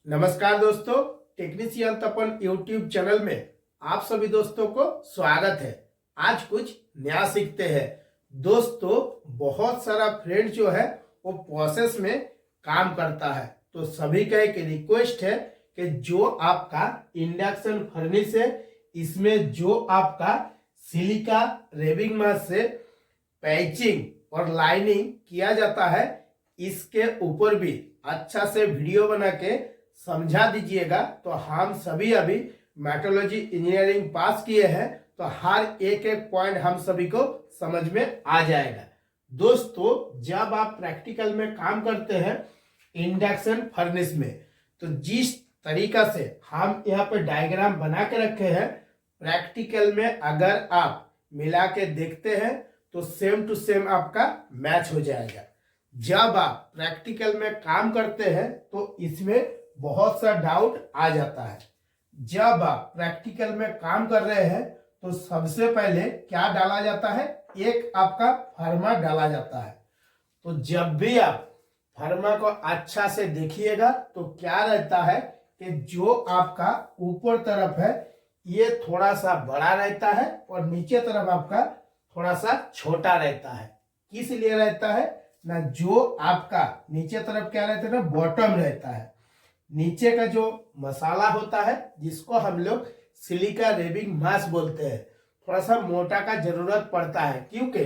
नमस्कार दोस्तों, टेक्नीशियन तपन YouTube channel में आप सभी दोस्तों को स्वागत है। आज कुछ नया सीखते हैं। दोस्तों, बहुत सारा फ्रेंड जो है वो प्रोसेस में काम करता है, तो सभी का एक रिक्वेस्ट है कि जो आपका इंडक्शन फर्नेस है, इसमें जो आपका सिलिका रेबिंग मास से पैचिंग और लाइनिंग किया जाता है, इसके ऊपर भी अच्छा से वीडियो बना के समझा दीजिएगा। तो हम सभी अभी मेट्रोलॉजी इंजीनियरिंग पास किए हैं, तो हर एक एक पॉइंट हम सभी को समझ में आ जाएगा। दोस्तों, जब आप प्रैक्टिकल में काम करते हैं इंडक्शन फर्नेस में, तो जिस तरीका से हम यहाँ पे डायग्राम बना के रखे हैं, प्रैक्टिकल में अगर आप मिला के देखते हैं तो सेम टू सेम आपका मैच हो जाएगा। जब आप प्रैक्टिकल में काम करते हैं तो इसमें बहुत सा डाउट आ जाता है। जब आप प्रैक्टिकल में काम कर रहे हैं तो सबसे पहले क्या डाला जाता है, एक आपका फर्मा डाला जाता है। तो जब भी आप फर्मा को अच्छा से देखिएगा तो क्या रहता है कि जो आपका ऊपर तरफ है ये थोड़ा सा बड़ा रहता है और नीचे तरफ आपका थोड़ा सा छोटा रहता है। किस लिए रहता है ना, जो आपका नीचे तरफ क्या रहता है ना, बॉटम रहता है। नीचे का जो मसाला होता है जिसको हम लोग सिलिका रेबिंग मास बोलते हैं, थोड़ा सा मोटा का जरूरत पड़ता है, क्योंकि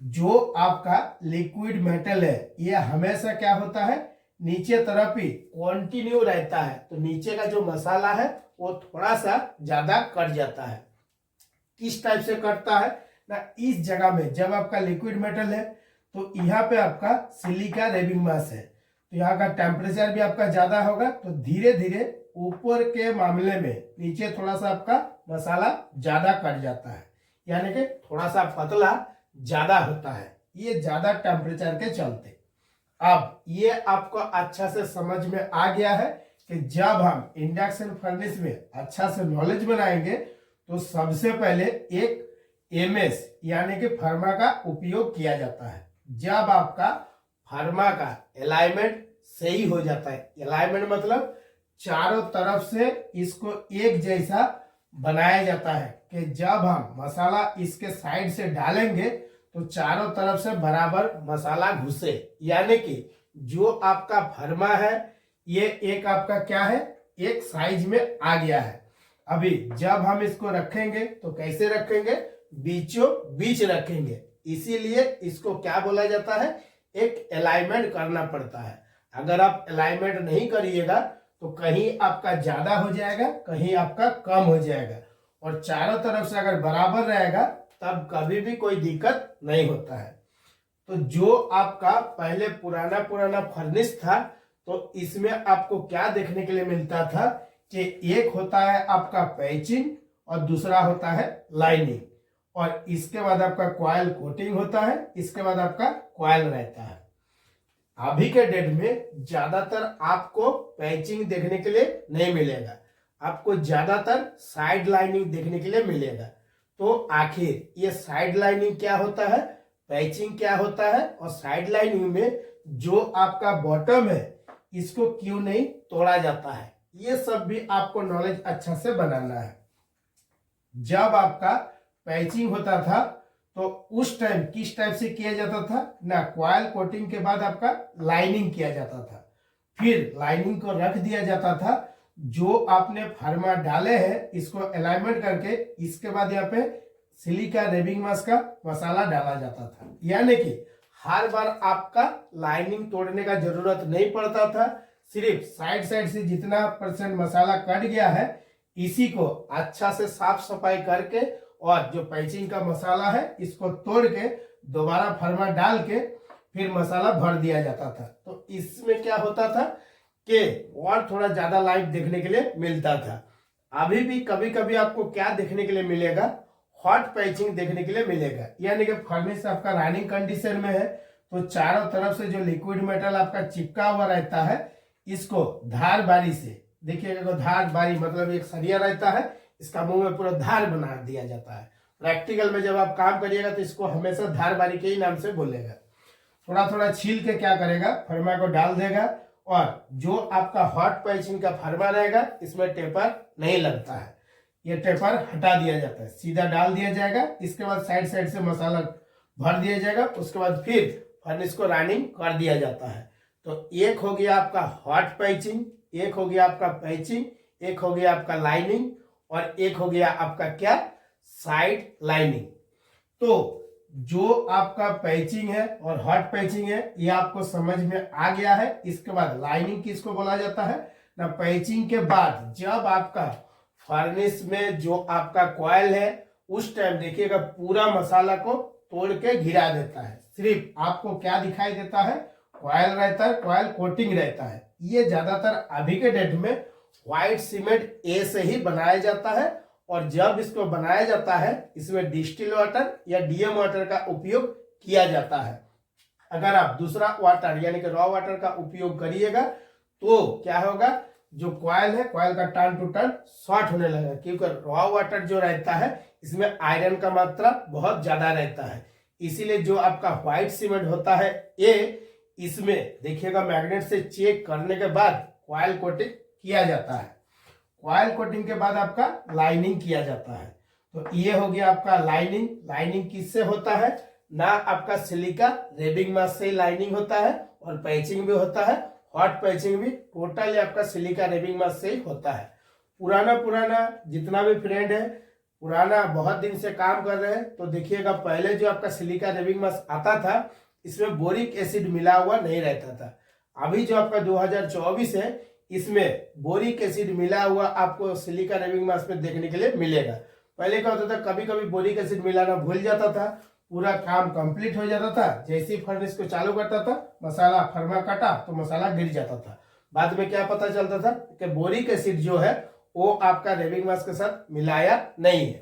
जो आपका लिक्विड मेटल है ये हमेशा क्या होता है, नीचे तरफ ही कंटिन्यू रहता है। तो नीचे का जो मसाला है वो थोड़ा सा ज्यादा कट जाता है। किस टाइप से कटता है ना, इस जगह में जब आपका लिक्विड मेटल है तो यहाँ पे आपका सिलिका रेबिंग मास है, तो यहाँ का टेम्परेचर भी आपका ज्यादा होगा, तो धीरे धीरे ऊपर के मामले में नीचे थोड़ा सा आपका मसाला ज्यादा कट जाता है, यानी कि थोड़ा सा पतला ज्यादा होता है, ये ज्यादा टेम्परेचर के चलते। अब ये आपको अच्छा से समझ में आ गया है कि जब हम इंडक्शन फर्नेस में अच्छा से नॉलेज बनाएंगे तो सबसे पहले एक एमएस यानी कि फर्मा का उपयोग किया जाता है। जब आपका फर्मा का अलाइनमेंट सही हो जाता है, अलाइनमेंट मतलब चारों तरफ से इसको एक जैसा बनाया जाता है कि जब हम मसाला इसके साइड से डालेंगे तो चारों तरफ से बराबर मसाला घुसे, यानी कि जो आपका फर्मा है ये एक आपका क्या है, एक साइज में आ गया है। अभी जब हम इसको रखेंगे तो कैसे रखेंगे, बीचों बीच रखेंगे, इसीलिए इसको क्या बोला जाता है, एक अलाइनमेंट करना पड़ता है। अगर आप अलाइनमेंट नहीं करिएगा तो कहीं आपका ज्यादा हो जाएगा, कहीं आपका कम हो जाएगा, और चारों तरफ से अगर बराबर रहेगा तब कभी भी कोई दिक्कत नहीं होता है। तो जो आपका पहले पुराना फर्नेस था तो इसमें आपको क्या देखने के लिए मिलता था कि एक होता है आपका पैचिंग और दूसरा होता है लाइनिंग, और इसके बाद आपका कॉइल कोटिंग होता है, इसके बाद आपका कॉइल रहता है। अभी के डेट में ज्यादातर आपको पैचिंग देखने के लिए नहीं मिलेगा, आपको ज्यादातर साइड लाइनिंग देखने के लिए मिलेगा। तो आखिर ये साइड लाइनिंग क्या होता है, पैचिंग क्या होता है, और साइड लाइनिंग में जो आपका बॉटम है इसको क्यों नहीं तोड़ा जाता है, ये सब भी आपको नॉलेज अच्छा से बनाना है। जब आपका पैचिंग होता था तो उस टाइम किस टाइप से किया जाता था ना, कॉइल कोटिंग के बाद आपका लाइनिंग किया जाता था, फिर लाइनिंग को रख दिया जाता था। जो आपने फर्मा डाले हैं इसको अलाइनमेंट करके इसके बाद यहाँ पे सिलिका रेबिंग मास का मसाला डाला जाता था, यानी कि हर बार आपका लाइनिंग तोड़ने का जरूरत नहीं पड़ता था। सिर्फ साइड साइड से जितना % मसाला कट गया है इसी को अच्छा से साफ सफाई करके और जो पैचिंग का मसाला है इसको तोड़ के दोबारा फर्मा डाल के फिर मसाला भर दिया जाता था। तो इसमें क्या होता था कि और थोड़ा ज्यादा लाइट देखने के लिए मिलता था। अभी भी कभी कभी आपको क्या देखने के लिए मिलेगा, हॉट पैचिंग देखने के लिए मिलेगा, यानी कि फर्नेस आपका रनिंग कंडीशन में है तो चारों तरफ से जो लिक्विड मेटल आपका चिपका हुआ रहता है इसको धार बारी से, देखिएगा धार बारी मतलब एक सरिया रहता है, इसका मुंह में पूरा धार बना दिया जाता है। प्रैक्टिकल में जब आप काम करिएगा तो इसको हमेशा धार बारी के ही नाम से बोलेगा। थोड़ा थोड़ा छील के क्या करेगा, फर्मा को डाल देगा और जो आपका हॉट पैचिंग का फरमा रहेगा इसमें टेपर नहीं लगता है, ये टेपर हटा दिया जाता है, सीधा डाल दिया जाएगा। इसके बाद साइड साइड से मसाला भर दिया जाएगा, उसके बाद फिर फर्नेस को रनिंग कर दिया जाता है। तो एक हो गया आपका हॉट पैचिंग, एक हो गया आपका पैचिंग, एक हो गया आपका लाइनिंग और एक हो गया आपका क्या, साइड लाइनिंग। तो जो आपका पैचिंग है और हॉट पैचिंग है ये आपको समझ में आ गया है। इसके बाद लाइनिंग किसको बोला जाता है ना, पैचिंग के बाद जब आपका फर्नेस में जो आपका कॉइल है उस टाइम देखिएगा पूरा मसाला को तोड़ के गिरा देता है, सिर्फ आपको क्या दिखाई देता है, कॉइल रहता है, कॉइल कोटिंग रहता है। ये ज्यादातर अभी के डेट में व्हाइट सीमेंट ए से ही बनाया जाता है और जब इसको बनाया जाता है इसमें डिस्टिल वाटर या डीएम वाटर का उपयोग किया जाता है। अगर आप दूसरा वाटर यानी कि रॉ वाटर का उपयोग करिएगा तो क्या होगा, जो कॉइल है कॉइल का टर्न टू टर्न शॉर्ट होने लगेगा, क्योंकि रॉ वाटर जो रहता है इसमें आयरन का मात्रा बहुत ज्यादा रहता है। इसीलिए जो आपका व्हाइट सीमेंट होता है ये, इसमें देखिएगा मैग्नेट से चेक करने के बाद कॉइल कोटिंग किया जाता है। कॉइल कोटिंग के बाद आपका लाइनिंग किया जाता है। तो ये हो गया आपका लाइनिंग। लाइनिंग किससे होता है ना, आपका सिलिका रेबिंग मास से लाइनिंग होता है और पैचिंग भी होता है, हॉट पैचिंग भी टोटली आपका सिलिका रेबिंग मास से ही होता है। पुराना जितना भी फ्रेंड है पुराना बहुत दिन से काम कर रहे हैं तो देखिएगा पहले जो आपका सिलिका रेबिंग मास आता था इसमें बोरिक एसिड मिला हुआ नहीं रहता था। अभी जो आपका 2024 है इसमें बोरिक एसिड मिला हुआ आपको सिलिका रेबिंग मास में देखने के लिए मिलेगा। पहले क्या होता था, कभी कभी बोरिक एसिड मिलाना भूल जाता था, पूरा काम कंप्लीट हो जाता था, जैसे ही फर्नेस को चालू करता था मसाला फरमा कटा तो मसाला गिर जाता था। बाद में क्या पता चलता था कि बोरिक एसिड जो है वो आपका रेबिंग मास के साथ मिलाया नहीं है।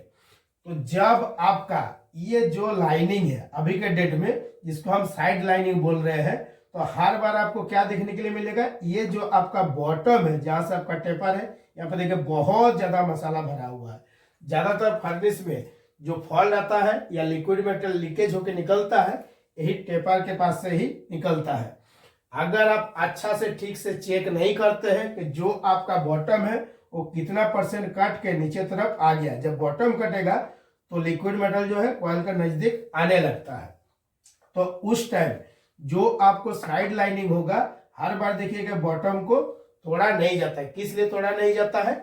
तो जब आपका ये जो लाइनिंग है अभी के डेट में जिसको हम साइड लाइनिंग बोल रहे हैं, तो हर बार आपको क्या देखने के लिए मिलेगा, ये जो आपका बॉटम है जहां से आपका टेपर है यहाँ पर देखिए बहुत ज्यादा मसाला भरा हुआ है। ज्यादातर फर्नेस में जो फॉल्ट आता है या लिक्विड मेटल लीकेज होकर निकलता है यही टेपर के पास से ही निकलता है। अगर आप अच्छा से ठीक से चेक नहीं करते हैं कि जो आपका बॉटम है वो कितना परसेंट कट के नीचे तरफ आ गया, जब बॉटम कटेगा तो लिक्विड मेटल जो है कॉइल के नजदीक आने लगता है। तो उस टाइम जो आपको साइड लाइनिंग होगा हर बार देखिएगा बॉटम को तोड़ा नहीं जाता है। किस लिए तोड़ा नहीं जाता है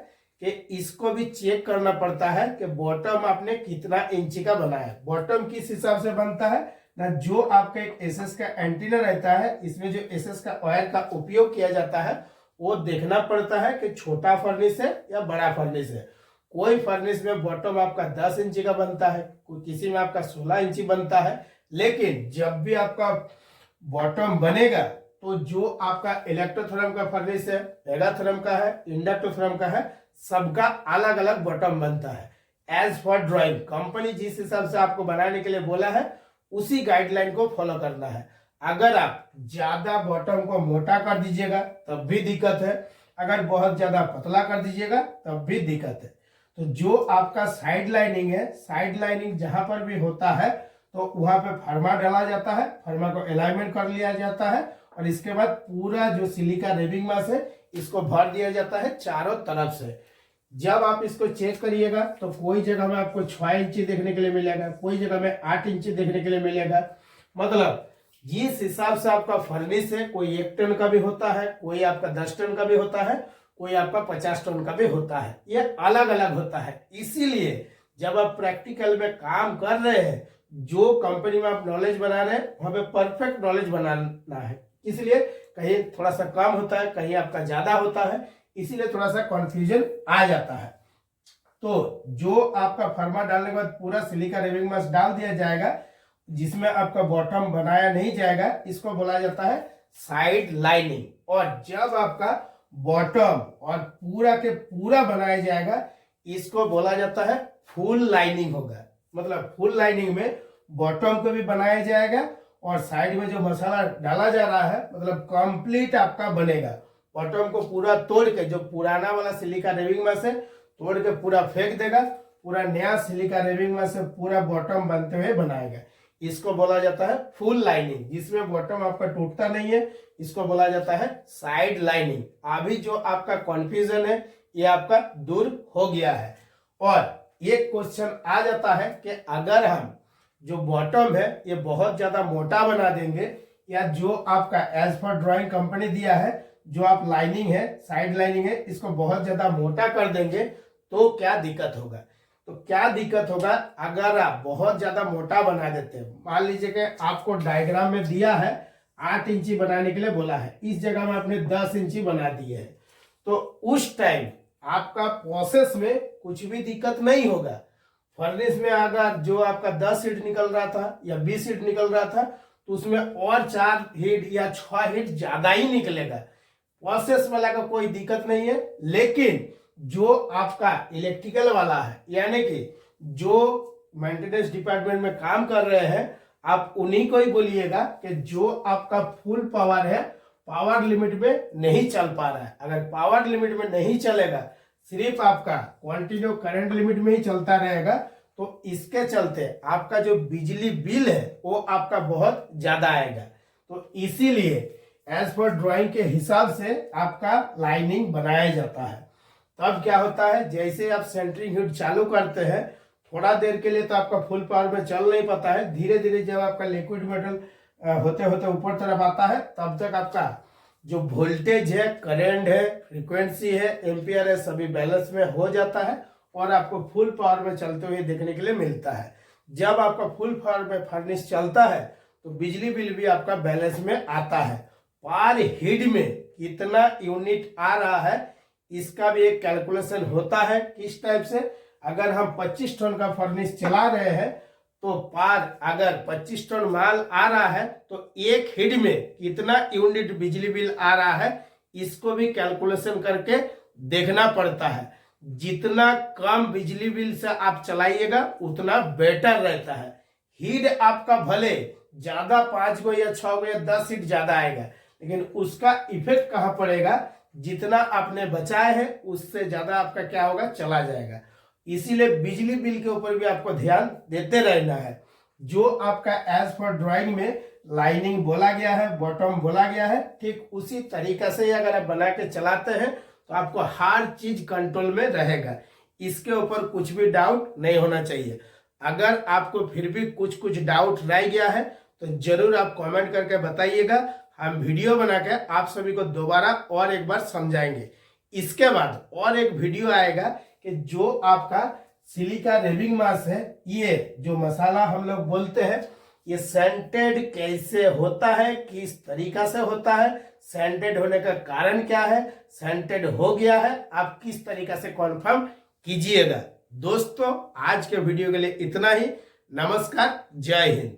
कि इसको भी चेक करना पड़ता है कि बॉटम आपने कितना इंची का बनाया है। बॉटम किस हिसाब से बनता है ना, जो आपका एक एसएस का एंटीना रहता है इसमें जो एसएस का वायर का उपयोग किया जाता है वो देखना पड़ता है कि छोटा फर्नेस है या बड़ा फर्नेस है। कोई फर्नेस में बॉटम आपका 10 इंची का बनता है, कोई किसी में आपका 16 इंची बनता है। लेकिन जब भी आपका बॉटम बनेगा तो जो आपका इलेक्ट्रोथर्म का फर्नेस है, मेगाथर्म का है, इंडक्टोथर्म का है, सबका अलग अलग बॉटम बनता है। एज फॉर ड्राइंग कंपनी जिस हिसाब से आपको बनाने के लिए बोला है उसी गाइडलाइन को फॉलो करना है। अगर आप ज्यादा बॉटम को मोटा कर दीजिएगा तब भी दिक्कत है, अगर बहुत ज्यादा पतला कर दीजिएगा तब भी दिक्कत है। तो जो आपका साइड लाइनिंग है, साइड लाइनिंग जहां पर भी होता है तो वहां पे फर्मा डाला जाता है, फर्मा को अलाइनमेंट कर लिया जाता है और इसके बाद पूरा जो सिलिका रेबिंग मास है इसको भर दिया जाता है चारों तरफ से। जब आप इसको चेक करिएगा तो कोई जगह में आपको 6 इंची देखने के लिए मिलेगा, कोई जगह में 8 इंची देखने के लिए मिलेगा। मतलब जिस हिसाब से आपका फर्नेस है, कोई 1 टन का भी होता है, कोई आपका 10 टन का भी होता है, कोई आपका 50 टन का भी होता है, ये अलग अलग होता है। इसीलिए जब आप प्रैक्टिकल में काम कर रहे हैं, जो कंपनी में आप नॉलेज बना रहे हैं वहां पे परफेक्ट नॉलेज बनाना है। इसलिए कहीं थोड़ा सा कम होता है, कहीं आपका ज्यादा होता है, इसीलिए थोड़ा सा कंफ्यूजन आ जाता है। तो जो आपका फर्मा डालने के बाद पूरा सिलिका रेबिंग मास डाल दिया जाएगा जिसमें आपका बॉटम बनाया नहीं जाएगा, इसको बोला जाता है साइड लाइनिंग। और जब आपका बॉटम और पूरा के पूरा बनाया जाएगा इसको बोला जाता है फुल लाइनिंग होगा। मतलब फुल लाइनिंग में बॉटम को भी बनाया जाएगा और साइड में जो मसाला डाला जा रहा है मतलब कंप्लीट आपका बनेगा। बॉटम को पूरा तोड़ के जो पुराना वाला सिलिका रेबिंग मास है तोड़ के पूरा फेंक देगा, पूरा नया सिलिका रेबिंग मास से पूरा बॉटम बनते हुए बनाएगा। इसको बोला जाता है फुल लाइनिंग, जिसमें बॉटम आपका टूटता नहीं है, इसको बोला जाता है साइड लाइनिंग। अभी जो आपका कंफ्यूजन है ये आपका दूर हो गया है। और एक क्वेश्चन आ जाता है कि अगर हम जो बॉटम है ये बहुत ज्यादा मोटा बना देंगे, या जो आपका एज पर ड्राइंग कंपनी दिया है जो आप लाइनिंग है साइड लाइनिंग है इसको बहुत ज्यादा मोटा कर देंगे तो क्या दिक्कत होगा। तो क्या दिक्कत होगा, अगर आप बहुत ज्यादा मोटा बना देते हैं, मान लीजिए कि आपको डायग्राम में दिया है 8 इंची बनाने के लिए बोला है, इस जगह में आपने 10 इंची बना दिए है, तो उस टाइम आपका प्रोसेस में कुछ भी दिक्कत नहीं होगा। फर्नेस में अगर जो आपका 10 हीट निकल रहा था या 20 हीट निकल रहा था तो उसमें और 4 हीट या 6 हीट ज्यादा ही निकलेगा, प्रोसेस वाला का कोई दिक्कत नहीं है। लेकिन जो आपका इलेक्ट्रिकल वाला है, यानी कि जो मेंटेनेंस डिपार्टमेंट में काम कर रहे हैं, आप उन्हीं को ही बोलिएगा कि जो आपका फुल पावर है पावर लिमिट में नहीं चल पा रहा है। अगर पावर लिमिट में नहीं चलेगा, सिर्फ आपका कंटिन्यू करंट लिमिट में ही चलता रहेगा, तो इसके चलते आपका जो बिजली बिल है वो आपका बहुत ज्यादा आएगा। तो इसीलिए एज पर ड्राइंग के हिसाब से आपका लाइनिंग बनाया जाता है। तब क्या होता है, जैसे आप सेंटरिंग हीट चालू करते हैं थोड़ा देर के लिए तो आपका फुल पावर में चल नहीं पाता है, धीरे धीरे जब आपका लिक्विड मेटल होते होते ऊपर तरफ आता है तब तक आपका जो वोल्टेज है, करंट है, फ्रीक्वेंसी है, एम्पियर है, सभी बैलेंस में हो जाता है और आपको फुल पावर में चलते हुए देखने के लिए मिलता है। जब आपका फुल पावर में फर्नेस चलता है तो बिजली बिल भी आपका बैलेंस में आता है। पर हीट में कितना यूनिट आ रहा है इसका भी एक कैलकुलेशन होता है। किस टाइप से, अगर हम 25 टन का फर्नेस चला रहे हैं तो पार अगर 25 टन माल आ रहा है तो एक हीट में कितना यूनिट बिजली बिल आ रहा है इसको भी कैलकुलेशन करके देखना पड़ता है। जितना कम बिजली बिल से आप चलाइएगा उतना बेटर रहता है। हीट आपका भले ज्यादा 5 गो या 6 गो या 10 हीट ज्यादा आएगा, लेकिन उसका इफेक्ट कहाँ पड़ेगा, जितना आपने बचाए है उससे ज्यादा आपका क्या होगा, चला जाएगा। इसीलिए बिजली बिल के ऊपर भी आपको ध्यान देते रहना है। जो आपका एज पर ड्राइंग में लाइनिंग बोला गया है, बॉटम बोला गया है, ठीक उसी तरीका से अगर आप बना के चलाते हैं तो आपको हर चीज कंट्रोल में रहेगा। इसके ऊपर कुछ भी डाउट नहीं होना चाहिए। अगर आपको फिर भी कुछ कुछ डाउट रह गया है तो जरूर आप कमेंट करके बताइएगा, हम वीडियो बना के आप सभी को दोबारा और एक बार समझाएंगे। इसके बाद और एक वीडियो आएगा कि जो आपका सिलिका रेबिंग मास है, ये जो मसाला हम लोग बोलते हैं, ये सेंटेड कैसे होता है, किस तरीका से होता है, सेंटेड होने का कारण क्या है, सेंटेड हो गया है आप किस तरीका से कॉन्फर्म कीजिएगा। दोस्तों आज के वीडियो के लिए इतना ही। नमस्कार, जय हिंद।